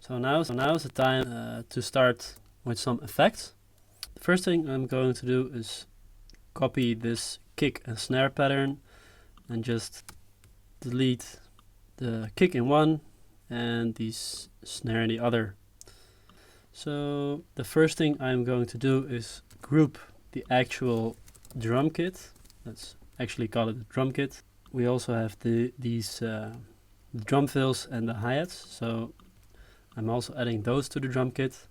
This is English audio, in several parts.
So now is the time to start with some effects. The first thing I'm going to do is copy this kick and snare pattern and just delete the kick in one and the snare in the other. So the first thing I'm going to do is group the actual drum kit. Let's actually call it a drum kit. We also have these drum fills and the hi-hats, so I'm also adding those to the drum kit.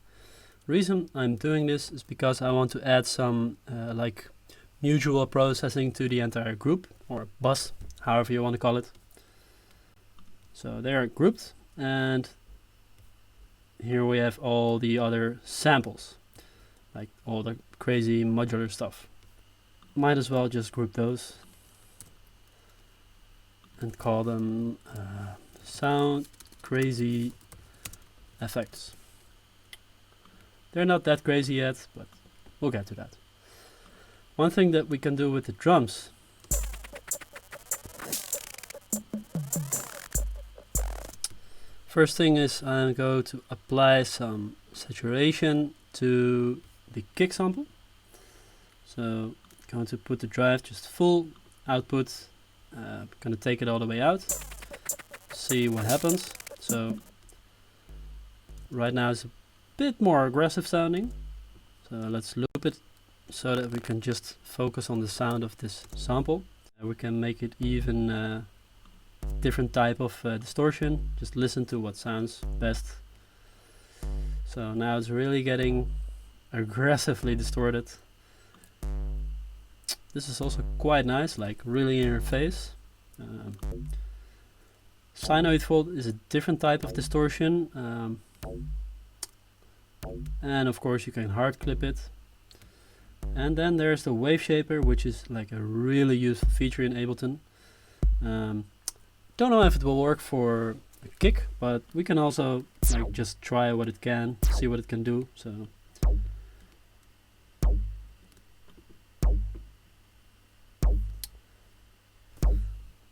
Reason I'm doing this is because I want to add some like mutual processing to the entire group, or bus, however you want to call it. So they are grouped, and here we have all the other samples, like all the crazy modular stuff. Might as well just group those and call them sound crazy effects. They're not that crazy yet, but we'll get to that. One thing that we can do with the drums first thing is I'm going to apply some saturation to the kick sample. So I'm going to put the drive just full output. I'm going to take it all the way out, see what happens. So right now it's a bit more aggressive sounding. So let's loop it so that we can just focus on the sound of this sample. We can make it even different type of distortion. Just listen to what sounds best. So now it's really getting aggressively distorted. This is also quite nice, like really in your face. Sinoid fold is a different type of distortion, and of course you can hard clip it. And then there's the wave shaper, which is like a really useful feature in Ableton. Don't know if it will work for a kick, but we can also like just try what it can, see what it can do. So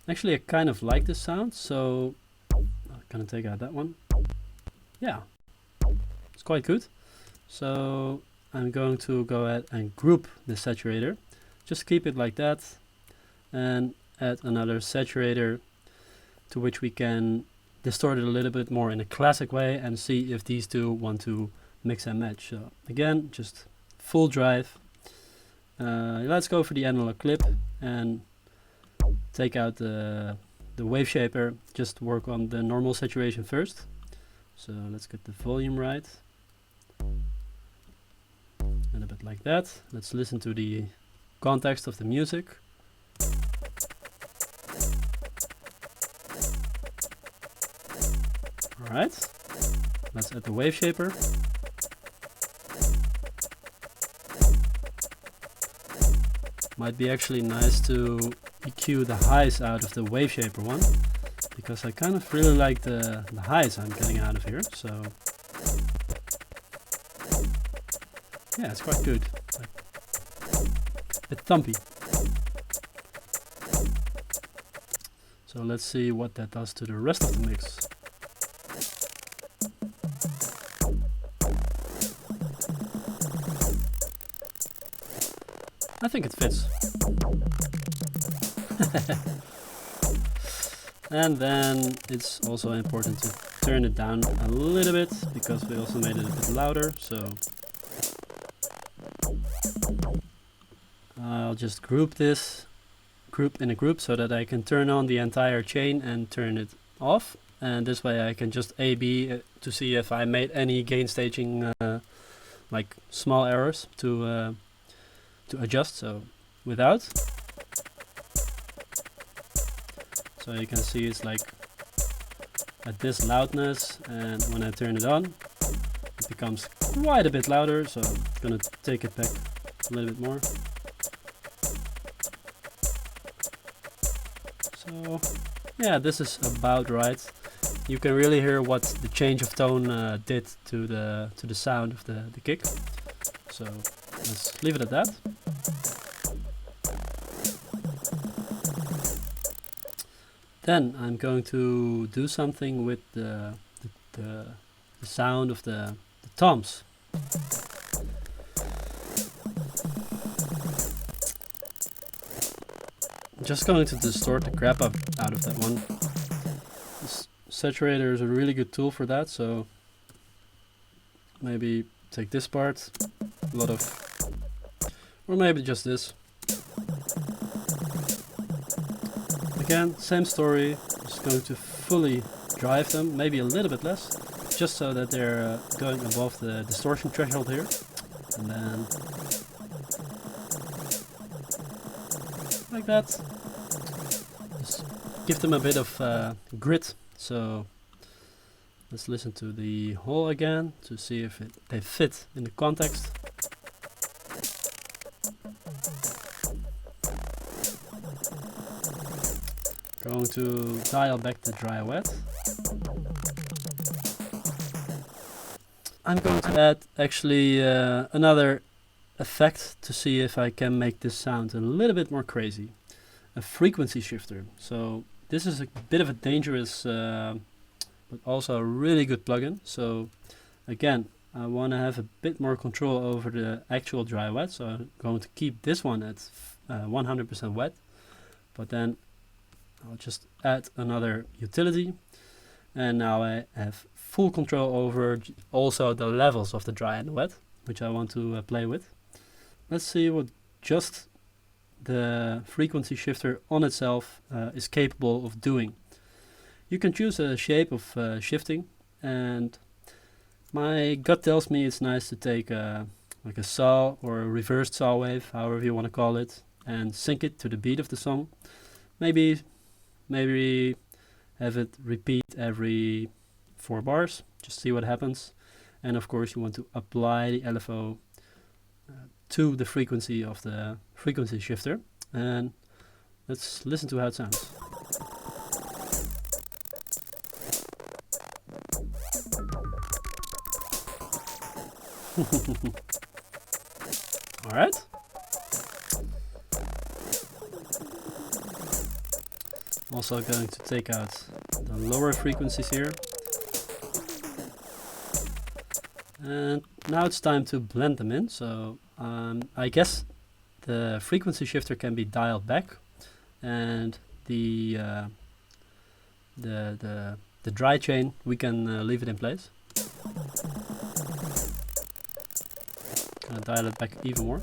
actually I kind of like this sound, so I'm gonna take out that one. Yeah, it's quite good. So I'm going to go ahead and group the saturator. Just keep it like that and add another saturator to which we can distort it a little bit more in a classic way and see if these two want to mix and match. So again, just full drive. Let's go for the analog clip and take out the wave shaper. Just work on the normal saturation first. So let's get the volume right. And a bit like that. Let's listen to the context of the music. Alright, let's add the wave shaper. Might be actually nice to EQ the highs out of the wave shaper one, because I kind of really like the highs I'm getting out of here. So yeah, it's quite good. Like, a bit thumpy. So let's see what that does to the rest of the mix. I think it fits. And then it's also important to turn it down a little bit, because we also made it a bit louder. So I'll just group this in a group so that I can turn on the entire chain and turn it off. And this way I can just A/B to see if I made any gain staging like small errors to adjust. So without, so you can see it's like at this loudness, and when I turn it on it becomes quite a bit louder. So I'm gonna take it back a little bit more. So yeah, this is about right. You can really hear what the change of tone did to the sound of the kick. So let's leave it at that. Then I'm going to do something with the the sound of the toms. I'm just going to distort the crap out of that one. This saturator is a really good tool for that, so maybe take this part, a lot of, or maybe just this. Again, same story, just going to fully drive them, maybe a little bit less, just so that they're going above the distortion threshold here. And then like that. Just give them a bit of grit. So let's listen to the whole again to see if they fit in the context. Going to dial back the dry wet. I'm going to add actually another effect to see if I can make this sound a little bit more crazy. A frequency shifter. So this is a bit of a dangerous but also a really good plugin. So again, I want to have a bit more control over the actual dry wet, so I'm going to keep this one at 100% wet, but then I'll just add another utility, and now I have full control over also the levels of the dry and the wet, which I want to play with. Let's see what just the frequency shifter on itself is capable of doing. You can choose a shape of shifting, and my gut tells me it's nice to take like a saw or a reversed saw wave, however you want to call it, and sync it to the beat of the song. Maybe have it repeat every 4 bars, just see what happens. And of course you want to apply the LFO to the frequency of the frequency shifter, and let's listen to how it sounds. Alright. Also going to take out the lower frequencies here. And now it's time to blend them in. So I guess the frequency shifter can be dialed back, and the dry chain, we can leave it in place. Gonna dial it back even more.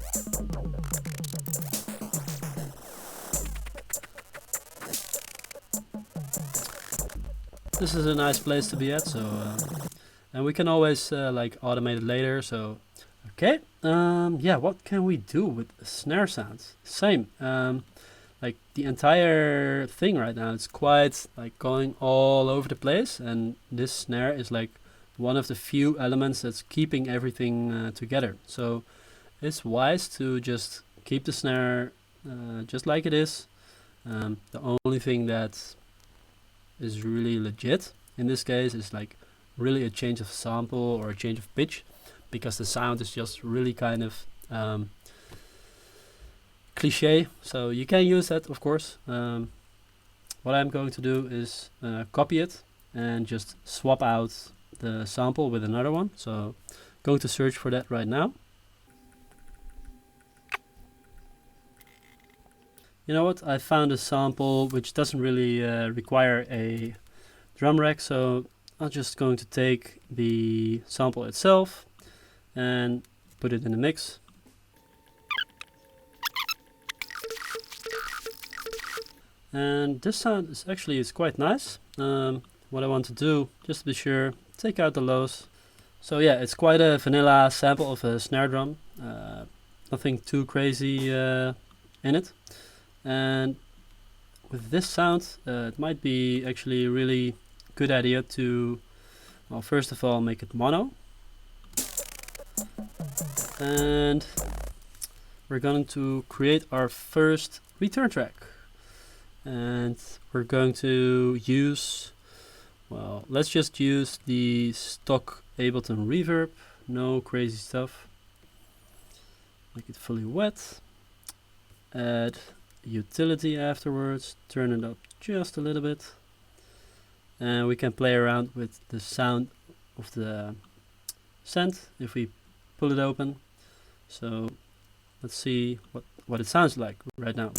This is a nice place to be at, so and we can always like automate it later. So okay, yeah, what can we do with snare sounds? Same, like the entire thing right now, it's quite like going all over the place, and this snare is like one of the few elements that's keeping everything together. So it's wise to just keep the snare just like it is. The only thing that is really legit in this case is like really a change of sample or a change of pitch, because the sound is just really kind of cliche. So you can use that, of course. What I'm going to do is copy it and just swap out the sample with another one. So going to search for that right now. You know what, I found a sample which doesn't really require a drum rack, so I'm just going to take the sample itself and put it in the mix. And this sound is actually quite nice. What I want to do, just to be sure, take out the lows. So yeah, it's quite a vanilla sample of a snare drum. Nothing too crazy in it. And with this sound, it might be actually a really good idea to, well, first of all, make it mono. And we're going to create our first return track. And we're going to use, well, let's just use the stock Ableton reverb, no crazy stuff. Make it fully wet. Add utility afterwards, turn it up just a little bit, and we can play around with the sound of the send if we pull it open. So let's see what it sounds like right now.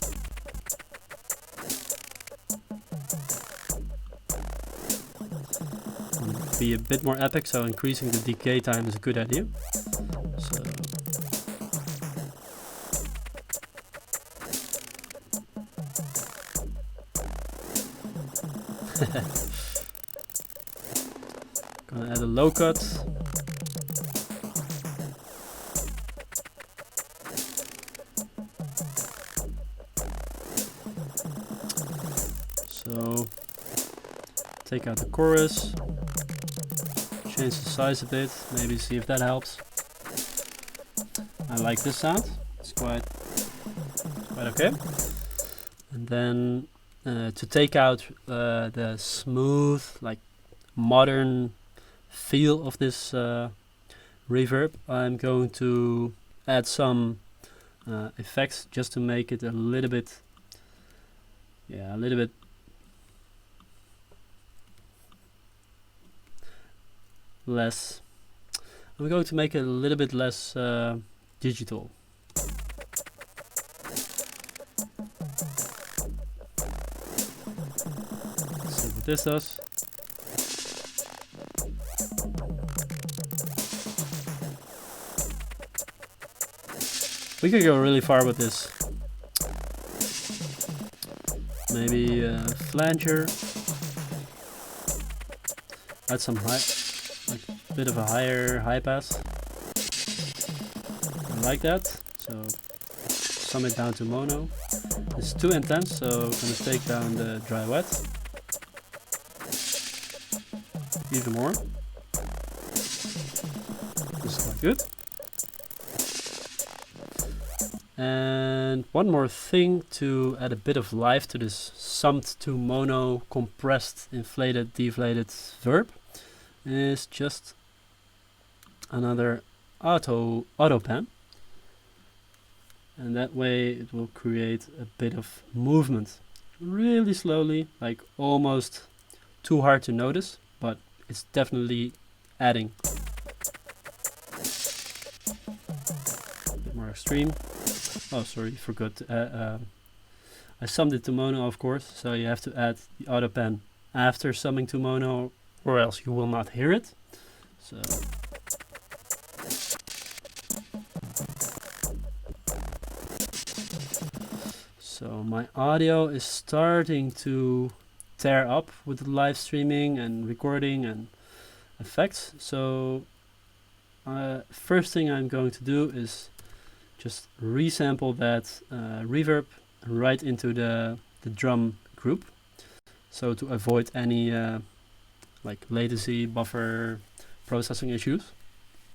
Be a bit more epic, so increasing the decay time is a good idea. So gonna add a low cut. So take out the chorus, change the size a bit, maybe see if that helps. I like this sound, it's quite okay. And then to take out the smooth, like modern feel of this reverb, I'm going to add some effects just to make it a little bit less. I'm going to make it a little bit less digital. Let's see what this does. We could go really far with this. Maybe flanger. Add some bit of a higher high pass. I like that. So sum it down to mono. It's too intense, so I'm gonna take down the dry wet even more. This is quite good. And one more thing to add a bit of life to this summed to mono compressed inflated deflated verb is just another auto pan, and that way it will create a bit of movement really slowly, like almost too hard to notice, but it's definitely adding. A bit more extreme. Oh, sorry, forgot. I summed it to mono, of course, so you have to add the auto pan after summing to mono, or else you will not hear it. So my audio is starting to tear up with the live streaming and recording and effects. So first thing I'm going to do is just resample that reverb right into the drum group, so to avoid any like latency buffer processing issues.